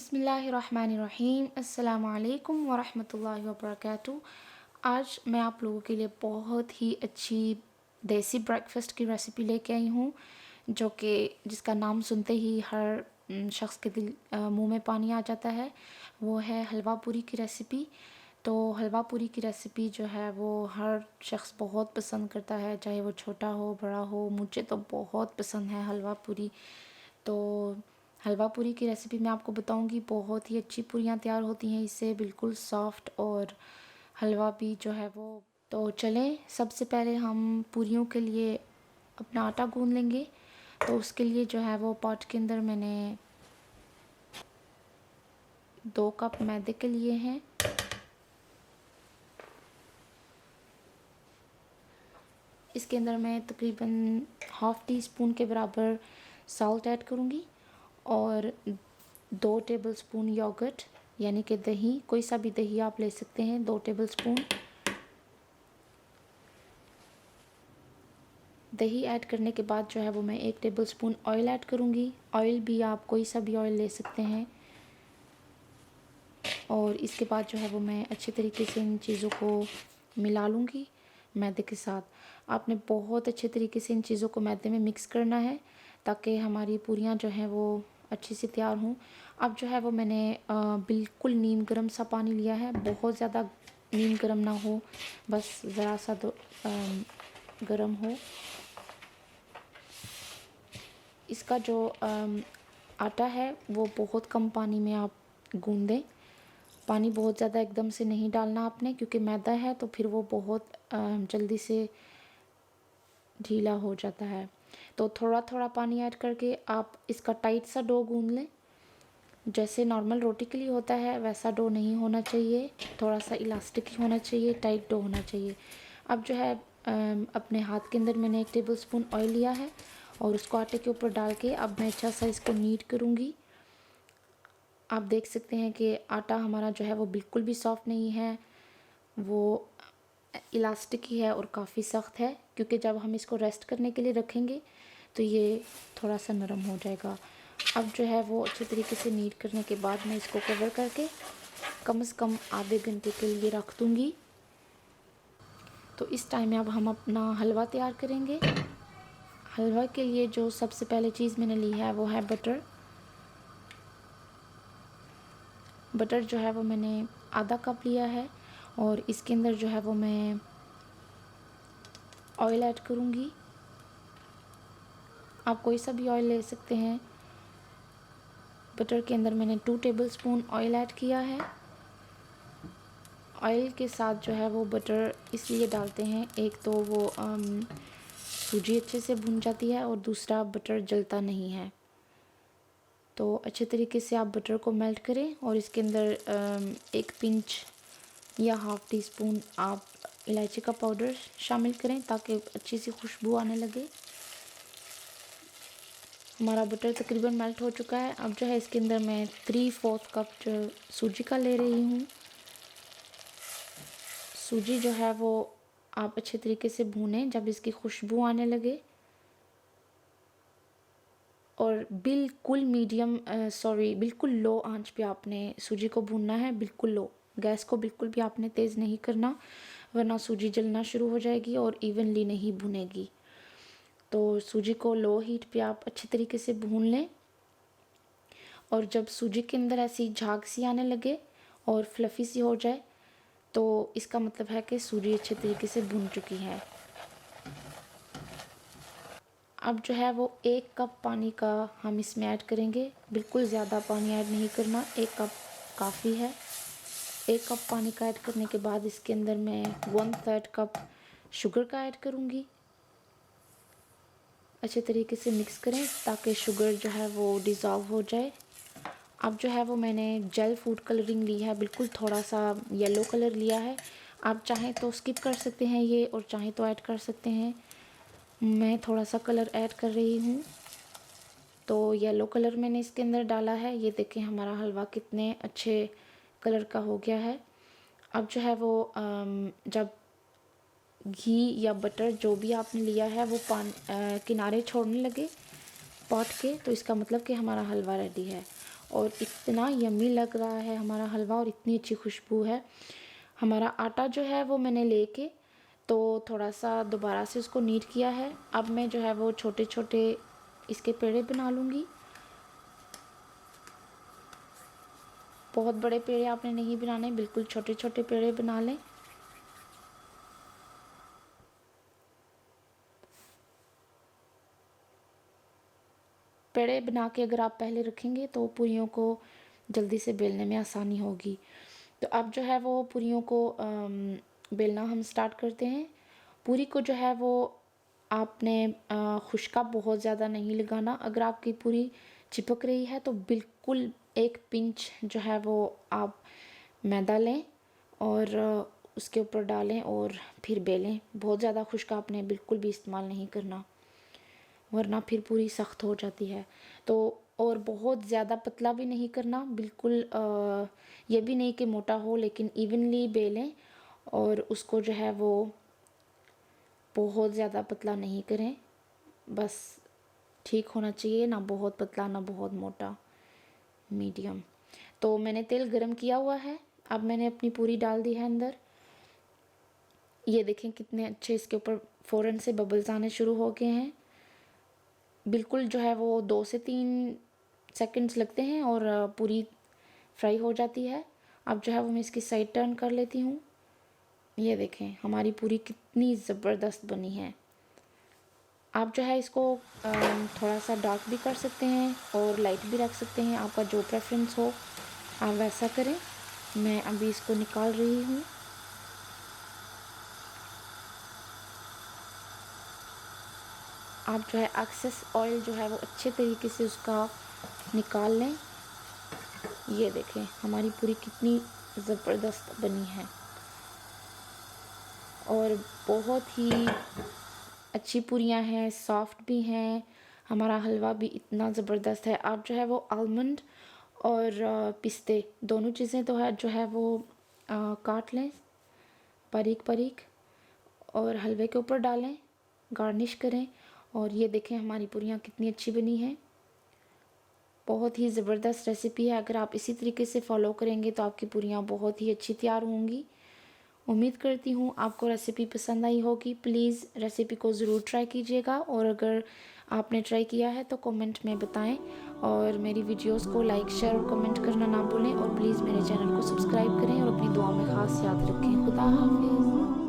बिस्मिल्लाहिर्रहमानिर्रहीम। अस्सलामु अलैकुम वरहमतुल्लाहि वबरकातुहू। आज मैं आप लोगों के लिए बहुत ही अच्छी देसी ब्रेकफ़ास्ट की रेसिपी लेके आई हूँ, जो कि जिसका नाम सुनते ही हर शख्स के मुंह में पानी आ जाता है। वो है हलवा पूरी की रेसिपी। तो हलवा पूरी की रेसिपी जो है वो हर शख्स बहुत पसंद करता है, चाहे वो छोटा हो बड़ा हो। मुझे तो बहुत पसंद है हलवा पूरी। तो हलवा पूरी की रेसिपी मैं आपको बताऊंगी। बहुत ही अच्छी पूरियां तैयार होती हैं इससे, बिल्कुल सॉफ्ट, और हलवा भी जो है वो। तो चलें, सबसे पहले हम पूरियों के लिए अपना आटा गूंद लेंगे। तो उसके लिए जो है वो पॉट के अंदर मैंने 2 कप मैदे के लिए हैं। इसके अंदर मैं तकरीबन हाफ़ टी स्पून के बराबर सॉल्ट ऐड करूँगी और 2 टेबलस्पून योगर्ट यानी कि दही, कोई सा भी दही आप ले सकते हैं, 2 टेबलस्पून। दही ऐड करने के बाद जो है वो मैं 1 टेबलस्पून ऑयल ऐड करूँगी। ऑयल भी आप कोई सा भी ऑयल ले सकते हैं। और इसके बाद जो है वो मैं अच्छे तरीके से इन चीज़ों को मिला लूँगी मैदे के साथ। आपने बहुत अच्छे तरीके से इन चीज़ों को मैदे में मिक्स करना है ताकि हमारी पूरियाँ जो हैं वो अच्छे से तैयार हों। अब जो है वो मैंने बिल्कुल नीम गर्म सा पानी लिया है। बहुत ज़्यादा नीम गर्म ना हो, बस ज़रा सा तो गर्म हो। इसका जो आटा है वो बहुत कम पानी में आप गूंदें। पानी बहुत ज़्यादा एकदम से नहीं डालना आपने, क्योंकि मैदा है तो फिर वो बहुत जल्दी से ढीला हो जाता है। तो थोड़ा थोड़ा पानी ऐड करके आप इसका टाइट सा डो गूंद लें। जैसे नॉर्मल रोटी के लिए होता है वैसा डो नहीं होना चाहिए, थोड़ा सा इलास्टिक ही होना चाहिए, टाइट डो होना चाहिए। अब जो है अपने हाथ के अंदर मैंने 1 टेबलस्पून ऑयल लिया है और उसको आटे के ऊपर डाल के अब मैं अच्छा सा इसको नीड करूँगी। आप देख सकते हैं कि आटा हमारा जो है वो बिल्कुल भी सॉफ्ट नहीं है, वो इलास्टिक ही है और काफ़ी सख्त है, क्योंकि जब हम इसको रेस्ट करने के लिए रखेंगे तो ये थोड़ा सा नरम हो जाएगा। अब जो है वो अच्छे तरीके से नीड करने के बाद मैं इसको कवर करके कम से कम आधे घंटे के लिए रख दूँगी। तो इस टाइम में अब हम अपना हलवा तैयार करेंगे। हलवा के लिए जो सबसे पहले चीज़ मैंने ली है वो है बटर। बटर जो है वो मैंने आधा कप लिया है और इसके अंदर जो है वो मैं ऑयल ऐड करूँगी। आप कोई सा भी ऑयल ले सकते हैं। बटर के अंदर मैंने 2 टेबलस्पून ऑयल ऐड किया है। ऑयल के साथ जो है वो बटर इसलिए डालते हैं, एक तो वो सूजी अच्छे से भुन जाती है और दूसरा बटर जलता नहीं है। तो अच्छे तरीके से आप बटर को मेल्ट करें और इसके अंदर 1 पिंच या हाफ़ टी स्पून आप इलायची का पाउडर शामिल करें ताकि अच्छी सी खुशबू आने लगे। हमारा बटर तकरीबन मेल्ट हो चुका है। अब जो है इसके अंदर मैं 3/4 कप जो सूजी का ले रही हूँ। सूजी जो है वो आप अच्छे तरीके से भूनें जब इसकी खुशबू आने लगे, और बिल्कुल लो आंच पे आपने सूजी को भूनना है, बिल्कुल लो। गैस को बिल्कुल भी आपने तेज़ नहीं करना, वरना सूजी जलना शुरू हो जाएगी और इवनली नहीं भुनेगी। तो सूजी को लो हीट पे आप अच्छे तरीके से भून लें, और जब सूजी के अंदर ऐसी झाग सी आने लगे और फ्लफ़ी सी हो जाए तो इसका मतलब है कि सूजी अच्छे तरीके से भुन चुकी है। अब जो है वो 1 कप पानी का हम इसमें ऐड करेंगे। बिल्कुल ज़्यादा पानी ऐड नहीं करना, 1 कप काफ़ी है। 1 कप पानी का ऐड करने के बाद इसके अंदर मैं 1/3 कप शुगर का ऐड करूँगी। अच्छे तरीके से मिक्स करें ताकि शुगर जो है वो डिज़ोल्व हो जाए। अब जो है वो मैंने जेल फूड कलरिंग ली है, बिल्कुल थोड़ा सा येलो कलर लिया है। आप चाहें तो स्किप कर सकते हैं ये, और चाहें तो ऐड कर सकते हैं। मैं थोड़ा सा कलर ऐड कर रही हूँ, तो येलो कलर मैंने इसके अंदर डाला है। ये देखें हमारा हलवा कितने अच्छे कलर का हो गया है। अब जो है वो जब घी या बटर जो भी आपने लिया है वो किनारे छोड़ने लगे पॉट के, तो इसका मतलब कि हमारा हलवा रेडी है। और इतना यम्मी लग रहा है हमारा हलवा और इतनी अच्छी खुशबू है। हमारा आटा जो है वो मैंने लेके तो थोड़ा सा दोबारा से उसको नीट किया है। अब मैं जो है वो छोटे छोटे इसके पेड़े बना लूँगी। बहुत बड़े पेड़े आपने नहीं बनाने, बिल्कुल छोटे छोटे पेड़े बना लें। पेड़े बना के अगर आप पहले रखेंगे तो पूरियों को जल्दी से बेलने में आसानी होगी। तो अब जो है वो पूरियों को बेलना हम स्टार्ट करते हैं। पूरी को जो है वो आपने खुशका बहुत ज़्यादा नहीं लगाना। अगर आपकी पूरी चिपक रही है तो बिल्कुल एक पिंच जो है वो आप मैदा लें और उसके ऊपर डालें और फिर बेलें। बहुत ज़्यादा खुशका आपने बिल्कुल भी इस्तेमाल नहीं करना, वरना फिर पूरी सख्त हो जाती है। तो और बहुत ज़्यादा पतला भी नहीं करना, बिल्कुल ये भी नहीं कि मोटा हो, लेकिन इवनली बेलें और उसको जो है वो बहुत ज़्यादा पतला नहीं करें, बस ठीक होना चाहिए, ना बहुत पतला ना बहुत मोटा, मीडियम। तो मैंने तेल गरम किया हुआ है, अब मैंने अपनी पूरी डाल दी है अंदर। ये देखें कितने अच्छे इसके ऊपर फ़ौरन से बबल्स आने शुरू हो गए हैं। बिल्कुल जो है वो 2 से 3 सेकंड्स लगते हैं और पूरी फ्राई हो जाती है। अब जो है वो मैं इसकी साइड टर्न कर लेती हूँ। ये देखें हमारी पूरी कितनी ज़बरदस्त बनी है। आप जो है इसको थोड़ा सा डार्क भी कर सकते हैं और लाइट भी रख सकते हैं, आपका जो प्रेफरेंस हो आप वैसा करें। मैं अभी इसको निकाल रही हूँ। आप जो है एक्सेस ऑयल जो है वो अच्छे तरीके से उसका निकाल लें। ये देखें हमारी पूरी कितनी ज़बरदस्त बनी है और बहुत ही अच्छी पूरियाँ हैं, सॉफ्ट भी हैं। हमारा हलवा भी इतना ज़बरदस्त है। आप जो है वो आलमंड और पिस्ते दोनों चीज़ें तो है जो है वो काट लें बारीक बारीक और हलवे के ऊपर डालें, गार्निश करें। और ये देखें हमारी पूरियाँ कितनी अच्छी बनी हैं। बहुत ही ज़बरदस्त रेसिपी है। अगर आप इसी तरीके से फॉलो करेंगे तो आपकी पूरियाँ बहुत ही अच्छी तैयार होंगी। उम्मीद करती हूँ आपको रेसिपी पसंद आई होगी। प्लीज़ रेसिपी को ज़रूर ट्राई कीजिएगा और अगर आपने ट्राई किया है तो कमेंट में बताएं और मेरी वीडियोस को लाइक शेयर और कमेंट करना ना भूलें और प्लीज़ मेरे चैनल को सब्सक्राइब करें और अपनी दुआ में ख़ास याद रखें। खुदा हाफिज़।